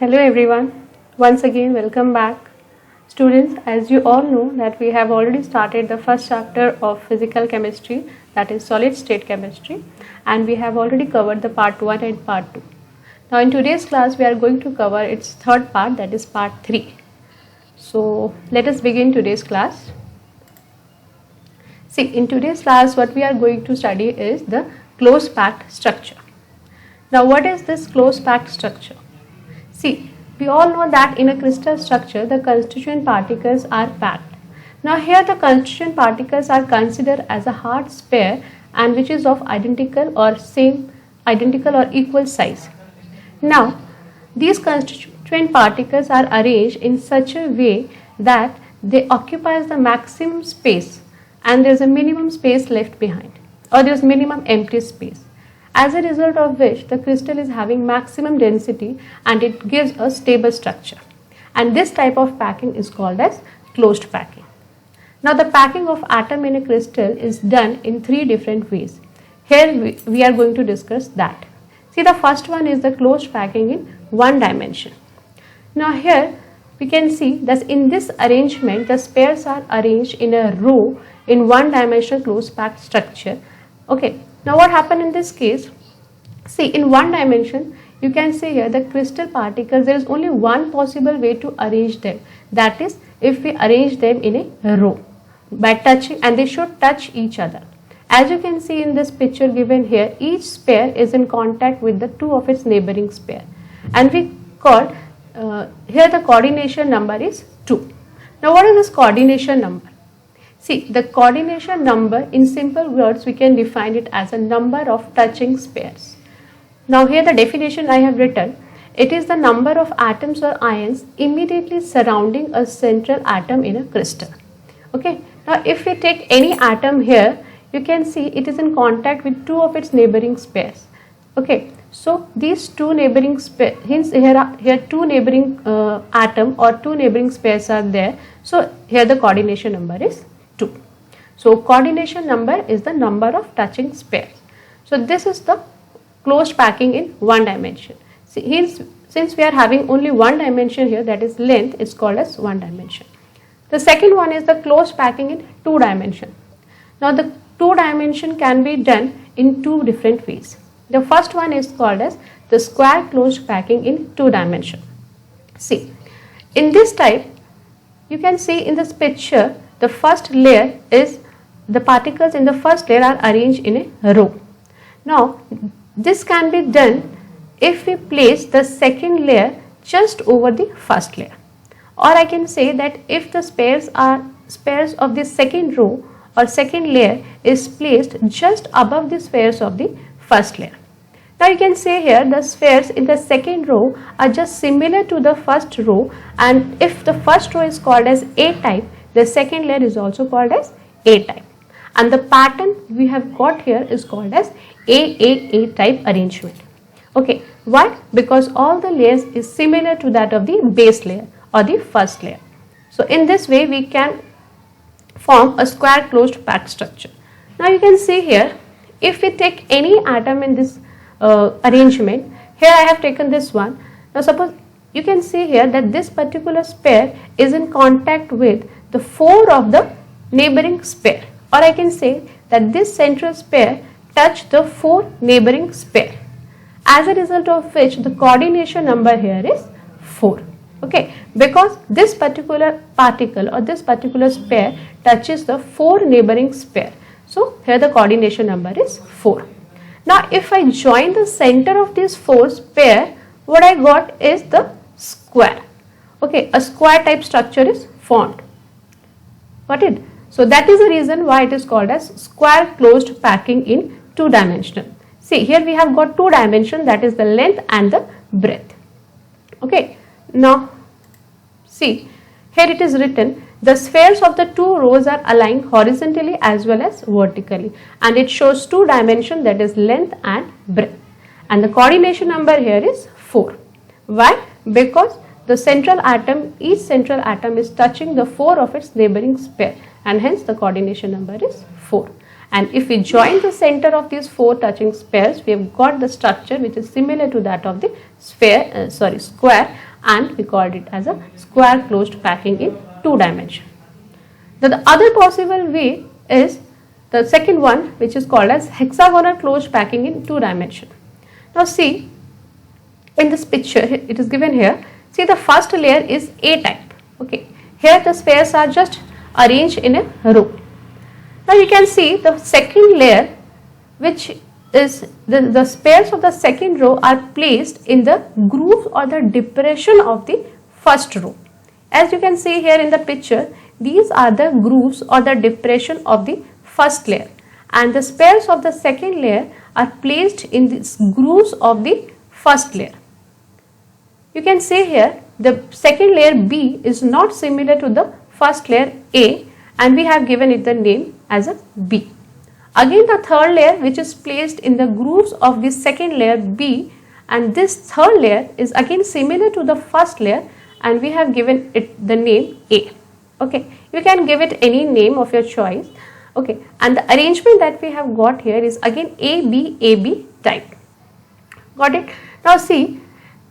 Hello everyone, once again welcome back. Students, as you all know that we have already started the first chapter of physical chemistry, that is solid state chemistry, and we have already covered the part 1 and part 2. Now in today's class we are going to cover its third part, that is part 3. So let us begin today's class. See, in today's class what we are going to study is the close packed structure. Now what is this close packed structure? See, we all know that in a crystal structure, the constituent particles are packed. Now here the constituent particles are considered as a hard sphere and which is of identical or equal size. Now, these constituent particles are arranged in such a way that they occupy the maximum space and there is a minimum space left behind, or there is minimum empty space. As a result of which the crystal is having maximum density and it gives a stable structure. And this type of packing is called as closed packing. Now the packing of atom in a crystal is done in 3 different ways. Here we are going to discuss that. See, the first one is the closed packing in one dimension. Now here we can see that in this arrangement the spheres are arranged in a row in one dimensional closed packed structure. Okay. Now what happened in this case? See, in one dimension you can see here the crystal particles, there is only one possible way to arrange them, that is if we arrange them in a row by touching, and they should touch each other. As you can see in this picture given here, each sphere is in contact with the 2 of its neighboring sphere, and we call here the coordination number is 2. Now what is this coordination number? See, the coordination number, in simple words we can define it as a number of touching spheres. Now here the definition I have written, it is the number of atoms or ions immediately surrounding a central atom in a crystal. Okay. Now if we take any atom here, you can see it is in contact with 2 of its neighboring spheres. Okay. So these 2 neighboring spheres, hence here 2 neighboring atom or 2 neighboring spheres are there. So here the coordination number is 2. So coordination number is the number of touching spheres. So this is the closed packing in one dimension. See, since we are having only one dimension here, that is length, is called as one dimension. The second one is the closed packing in 2 dimension. Now the 2 dimension can be done in 2 different ways. The first one is called as the square closed packing in 2 dimension. See, in this type you can see in this picture, the first layer is, the particles in the first layer are arranged in a row. Now this can be done if we place the second layer just over the first layer, or I can say that if the spheres of the second row or second layer is placed just above the spheres of the first layer. Now you can say here the spheres in the second row are just similar to the first row, and if the first row is called as A type, the second layer is also called as A type, and the pattern we have got here is called as AAA type arrangement. Okay, why? Because all the layers is similar to that of the base layer or the first layer. So in this way we can form a square closed packed structure. Now you can see here, if we take any atom in this arrangement, here I have taken this one. Now suppose you can see here that this particular sphere is in contact with the 4 of the neighboring sphere, or I can say that this central sphere touch the 4 neighboring sphere, as a result of which the coordination number here is 4. Okay, because this particular particle or this particular sphere touches the 4 neighboring sphere, so here the coordination number is 4. Now if I join the center of these 4 sphere, what I got is the square. Okay, a square type structure is formed. Got it? So that is the reason why it is called as square closed packing in 2 dimensional. See, here we have got 2 dimension, that is the length and the breadth. Okay. Now see, here it is written, the spheres of the 2 rows are aligned horizontally as well as vertically, and it shows 2 dimension, that is length and breadth, and the coordination number here is 4. Why? Because the central atom, each central atom is touching the 4 of its neighboring sphere, and hence the coordination number is 4. And if we join the center of these 4 touching spheres, we have got the structure which is similar to that of the square, and we called it as a square closed packing in 2 dimension. The other possible way is the second one, which is called as hexagonal closed packing in 2 dimension. Now see, in this picture it is given here, see the first layer is A type. Okay, here the spares are just arranged in a row. Now you can see the second layer, which is the spares of the second row are placed in the grooves or the depression of the first row. As you can see here in the picture, these are the grooves or the depression of the first layer, and the spares of the second layer are placed in these grooves of the first layer. You can see here the second layer B is not similar to the first layer A, and we have given it the name as a B. Again, the third layer, which is placed in the grooves of the second layer B, and this third layer is again similar to the first layer, and we have given it the name A. Okay, you can give it any name of your choice. Okay, and the arrangement that we have got here is again AB type. Got it? Now see,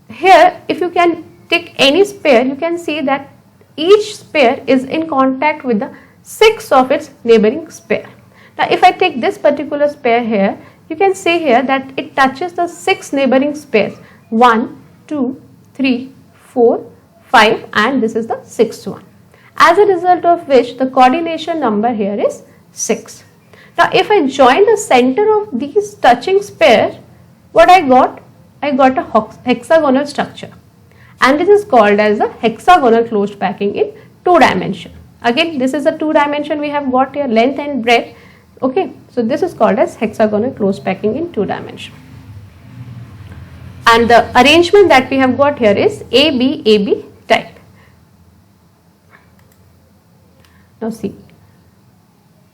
here if you can take any spare, you can see that each spare is in contact with the 6 of its neighboring spare. Now if I take this particular spare here, you can see here that it touches the 6 neighboring spares, 1, 2, 3, 4, 5, and this is the 6th one. As a result of which the coordination number here is 6. Now if I join the center of these touching spares, what I got? I got a hexagonal structure, and this is called as a hexagonal closed packing in 2 dimension. Again, this is a 2 dimension we have got here, length and breadth. Okay, so this is called as hexagonal closed packing in 2 dimension. And the arrangement that we have got here is AB type. Now see,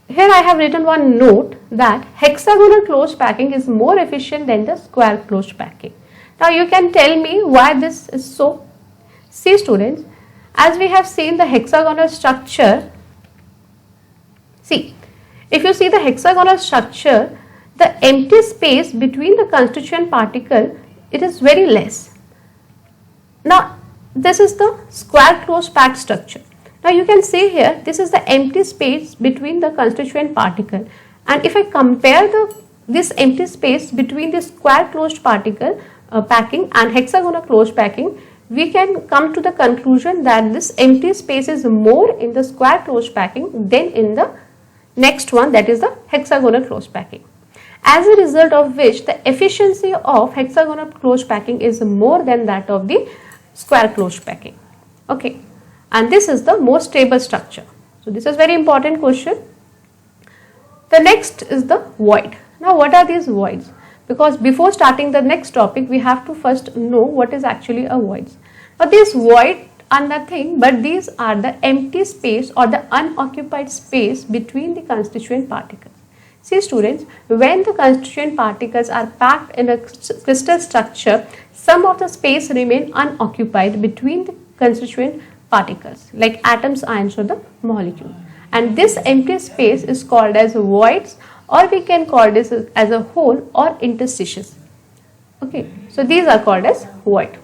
here I have written one note that hexagonal closed packing is more efficient than the square closed packing. Now you can tell me why this is so. See students, as we have seen the hexagonal structure, see, if you see the hexagonal structure, the empty space between the constituent particle, it is very less. Now this is the square closed packed structure. Now you can see here, this is the empty space between the constituent particle, and if I compare this empty space between the square closed particle packing and hexagonal closed packing, we can come to the conclusion that this empty space is more in the square closed packing than in the next one, that is the hexagonal closed packing. As a result of which the efficiency of hexagonal closed packing is more than that of the square closed packing. Okay, and this is the most stable structure. So this is very important question. The next is the void. Now what are these voids? Because before starting the next topic, we have to first know what is actually a void. Now these void are nothing but these are the empty space or the unoccupied space between the constituent particles. See students, when the constituent particles are packed in a crystal structure, some of the space remain unoccupied between the constituent particles like atoms, ions or the molecule, and this empty space is called as voids, or we can call this as a hole or interstices. Okay, so these are called as void.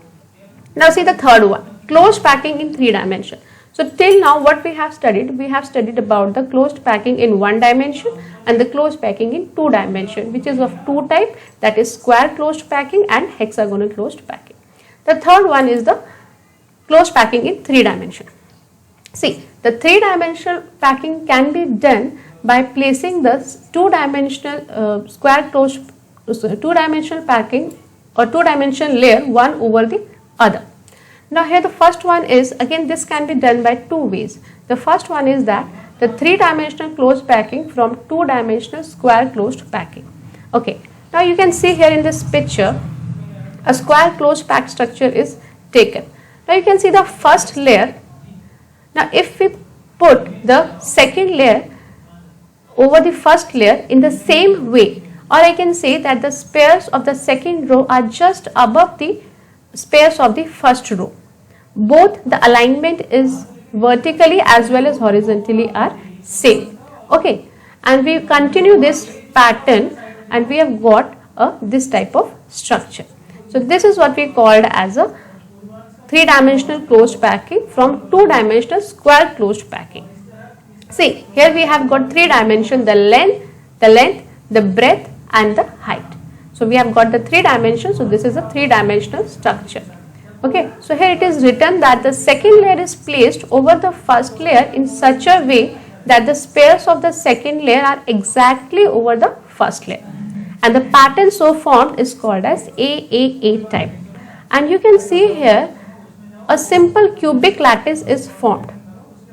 Now see the third one, closed packing in 3 dimension. So till now what we have studied about the closed packing in 1 dimension and the closed packing in 2 dimension, which is of 2 type, that is square closed packing and hexagonal closed packing. The third one is the closed packing in 3 dimension. See, the 3-dimensional packing can be done by placing the 2-dimensional square closed 2-dimensional packing or 2-dimensional layer one over the other. Now here the first one is, again this can be done by 2 ways. The first one is that the 3-dimensional closed packing from 2-dimensional square closed packing. Okay, now you can see here in this picture a square closed packed structure is taken. Now you can see the first layer. Now if we put the second layer over the first layer in the same way, or I can say that the spares of the second row are just above the spares of the first row. Both the alignment is vertically as well as horizontally are same. Okay, and we continue this pattern and we have got this type of structure. So this is what we called as a 3-dimensional closed packing from 2-dimensional square closed packing. See, here we have got 3 dimensions, the length, the breadth and the height. So we have got the 3 dimensions, so this is a 3-dimensional structure. Okay, so here it is written that the second layer is placed over the first layer in such a way that the spares of the second layer are exactly over the first layer. And the pattern so formed is called as AAA type. And you can see here a simple cubic lattice is formed.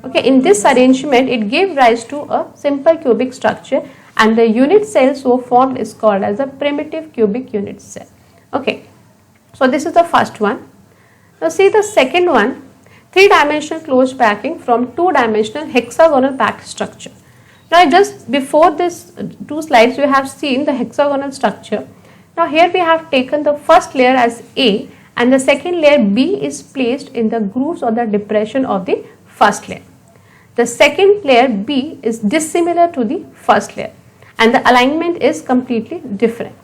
Okay, in this arrangement it gave rise to a simple cubic structure, and the unit cell so formed is called as a primitive cubic unit cell. Okay, so this is the first one. Now see the second one, 3-dimensional closed packing from 2-dimensional hexagonal packed structure. Now just before this 2 slides we have seen the hexagonal structure. Now here we have taken the first layer as A and the second layer B is placed in the grooves or the depression of the first layer. The second layer B is dissimilar to the first layer and the alignment is completely different.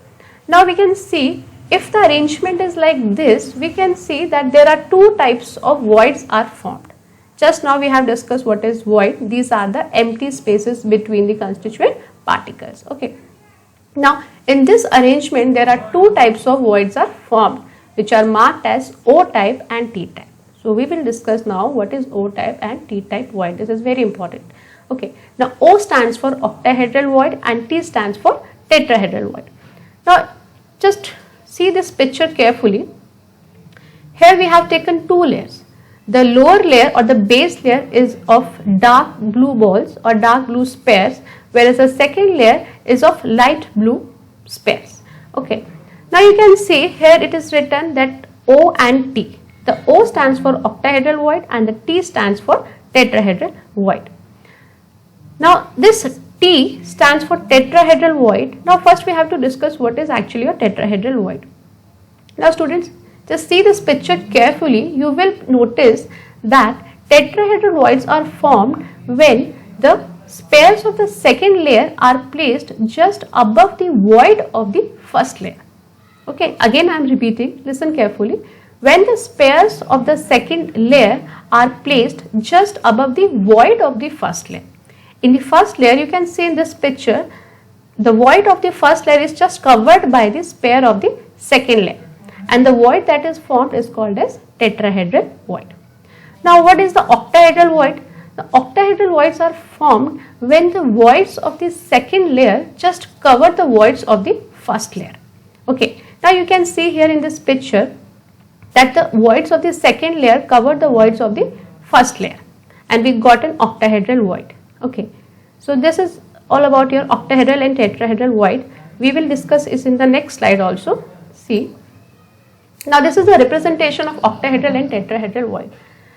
Now we can see if the arrangement is like this, we can see that there are 2 types of voids are formed. Just now we have discussed what is void. These are the empty spaces between the constituent particles. Okay. Now in this arrangement there are 2 types of voids are formed, which are marked as O type and T type. So we will discuss now what is O type and T type void. This is very important. Okay. Now O stands for octahedral void and T stands for tetrahedral void. Now just see this picture carefully. Here we have taken 2 layers. The lower layer or the base layer is of dark blue balls or dark blue spares, whereas the second layer is of light blue spares. Okay. Now you can see here it is written that O and T. The O stands for octahedral void and the T stands for tetrahedral void. Now this T stands for tetrahedral void. Now first we have to discuss what is actually a tetrahedral void. Now students, just see this picture carefully. You will notice that tetrahedral voids are formed when the spares of the second layer are placed just above the void of the first layer. Okay, again I am repeating, listen carefully. When the spares of the second layer are placed just above the void of the first layer. In the first layer, you can see in this picture, the void of the first layer is just covered by the spare of the second layer. And the void that is formed is called as tetrahedral void. Now what is the octahedral void? The octahedral voids are formed when the voids of the second layer just cover the voids of the first layer. Okay, now you can see here in this picture that the voids of the second layer cover the voids of the first layer and we got an octahedral void. Okay, so this is all about your octahedral and tetrahedral void. We will discuss this in the next slide also. See, now this is the representation of octahedral and tetrahedral void.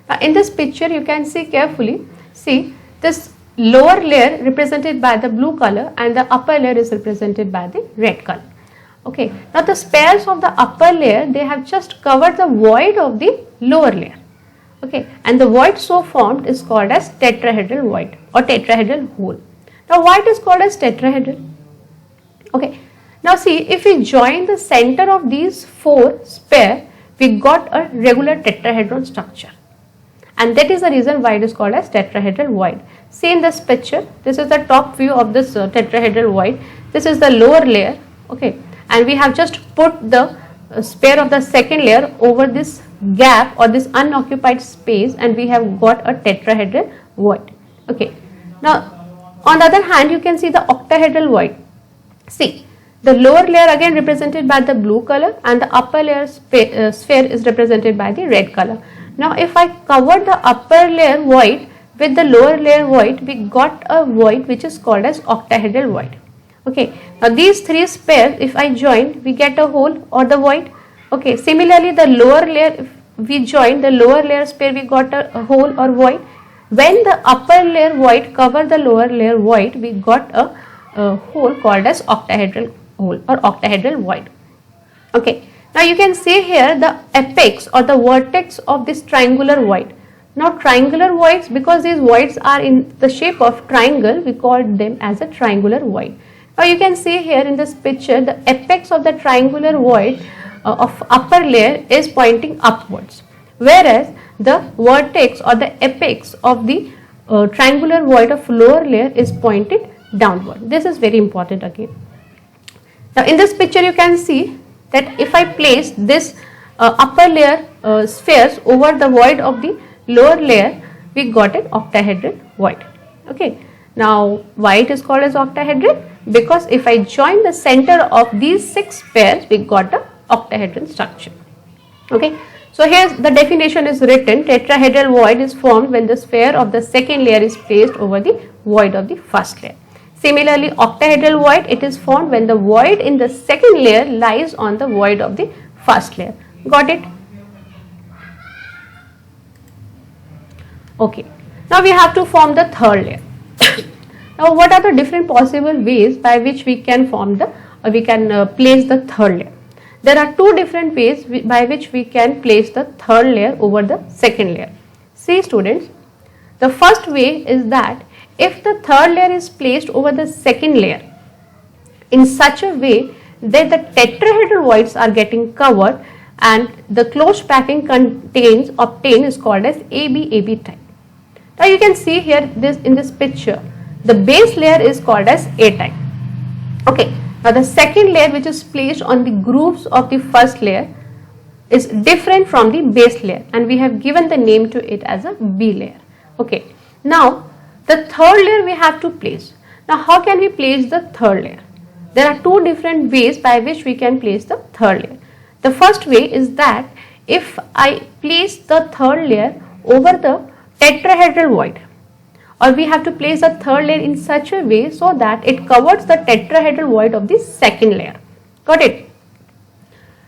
Now in this picture you can see carefully, see this lower layer represented by the blue color and the upper layer is represented by the red color. Okay, now the spares of the upper layer, they have just covered the void of the lower layer. Okay, and the void so formed is called as tetrahedral void or tetrahedral hole. Now why it is called as tetrahedral? Okay, now see, if we join the center of these 4 spare, we got a regular tetrahedron structure. And that is the reason why it is called as tetrahedral void. See in this picture, this is the top view of this tetrahedral void. This is the lower layer. Okay, and we have just put the spare of the second layer over this gap or this unoccupied space and we have got a tetrahedral void. Okay, now on the other hand you can see the octahedral void. See, the lower layer again represented by the blue color and the upper layer sphere is represented by the red color. Now if I cover the upper layer void with the lower layer void, we got a void which is called as octahedral void. Okay, now these 3 spares if I join, we get a hole or the void. Okay, similarly the lower layer, if we join the lower layer spare, we got a hole or void. When the upper layer void cover the lower layer void, we got a hole called as octahedral hole or octahedral void. Okay, now you can see here the apex or the vertex of this triangular void. Now triangular voids, because these voids are in the shape of triangle, we call them as a triangular void. Now you can see here in this picture the apex of the triangular void of upper layer is pointing upwards, whereas the vertex or the apex of the triangular void of lower layer is pointed downward. This is very important again. Now in this picture you can see that if I place this upper layer spheres over the void of the lower layer, we got an octahedral void. Okay. Now why it is called as octahedral? Because if I join the center of these 6 pairs, we got a octahedral structure. Okay. So here the definition is written: tetrahedral void is formed when the sphere of the second layer is placed over the void of the first layer. Similarly, octahedral void, it is formed when the void in the second layer lies on the void of the first layer. Got it? Okay. Now we have to form the third layer. Now what are the different possible ways by which we can form the place the third layer? There are 2 different ways by which we can place the third layer over the second layer. See students, the first way is that if the third layer is placed over the second layer in such a way that the tetrahedral voids are getting covered and the closed packing obtained is called as AB type. Now you can see here in this picture, the base layer is called as A type. Okay. Now the second layer, which is placed on the grooves of the first layer, is different from the base layer, and we have given the name to it as a B layer. Okay. Now the third layer we have to place. Now how can we place the third layer? There are 2 different ways by which we can place the third layer. The first way is that if I place the third layer over the tetrahedral void, or we have to place the third layer in such a way so that it covers the tetrahedral void of the second layer. Got it?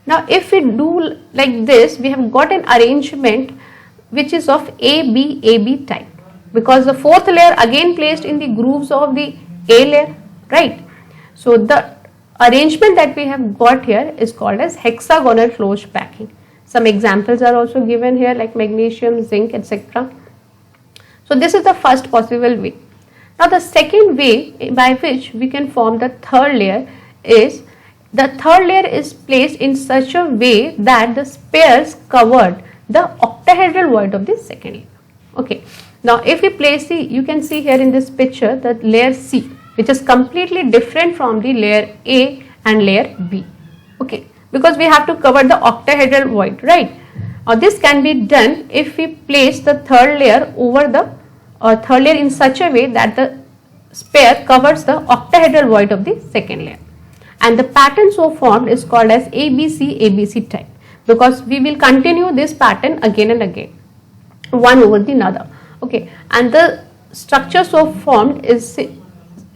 Now if we do like this, we have got an arrangement which is of AB type, because the fourth layer again placed in the grooves of the A layer, right? So the arrangement that we have got here is called as hexagonal closed packing. Some examples are also given here, like magnesium, zinc, etc. So this is the first possible way. Now the second way by which we can form the third layer is the third layer is placed in such a way that the pairs covered the octahedral void of the second layer. Okay. Now if we place you can see here in this picture that layer C, which is completely different from the layer A and layer B. Okay. Because we have to cover the octahedral void, right? Now this can be done if we place the third layer over the third layer in such a way that the sphere covers the octahedral void of the second layer, and the pattern so formed is called as ABC type, because we will continue this pattern again and again, one over the another. Okay, and the structure so formed is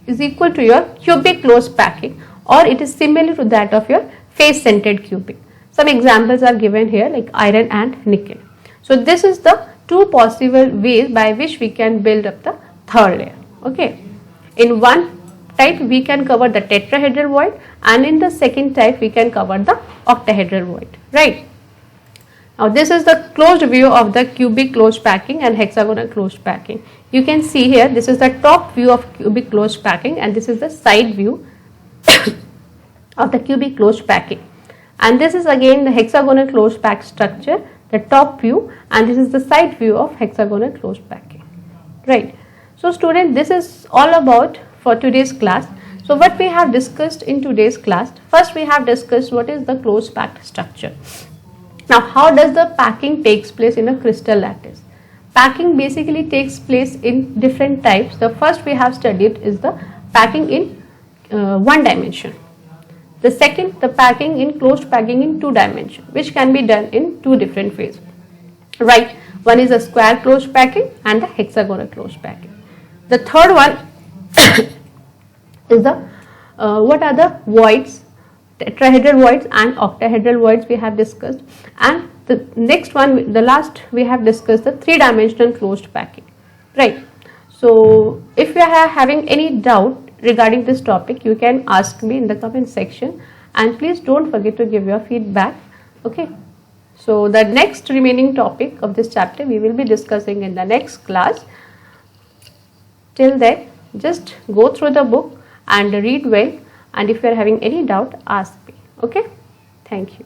equal to your cubic closed packing, or it is similar to that of your face centered cubic. Some examples are given here, like iron and nickel. So this is the 2 possible ways by which we can build up the third layer. Okay. In one type we can cover the tetrahedral void, and in the second type we can cover the octahedral void, right? Now this is the closed view of the cubic closed packing and hexagonal closed packing. You can see here, this is the top view of cubic closed packing, and this is the side view of the cubic closed packing. And this is again the hexagonal closed pack structure, the top view, and this is the side view of hexagonal closed packing, right? So student, this is all about for today's class. So what we have discussed in today's class, first we have discussed what is the closed packed structure. Now how does the packing takes place in a crystal lattice? Packing basically takes place in different types. The first we have studied is the packing in one dimension. The second, the packing in closed packing in 2 dimension, which can be done in 2 different ways, right? One is a square closed packing and the hexagonal closed packing. The third one is the what are the voids, tetrahedral voids and octahedral voids we have discussed, and the next one, the last we have discussed the 3-dimensional closed packing, right? So if you are having any doubt regarding this topic, you can ask me in the comment section, and please don't forget to give your feedback. Okay, so the next remaining topic of this chapter we will be discussing in the next class. Till then, just go through the book and read well, and if you are having any doubt, ask me. Okay, thank you.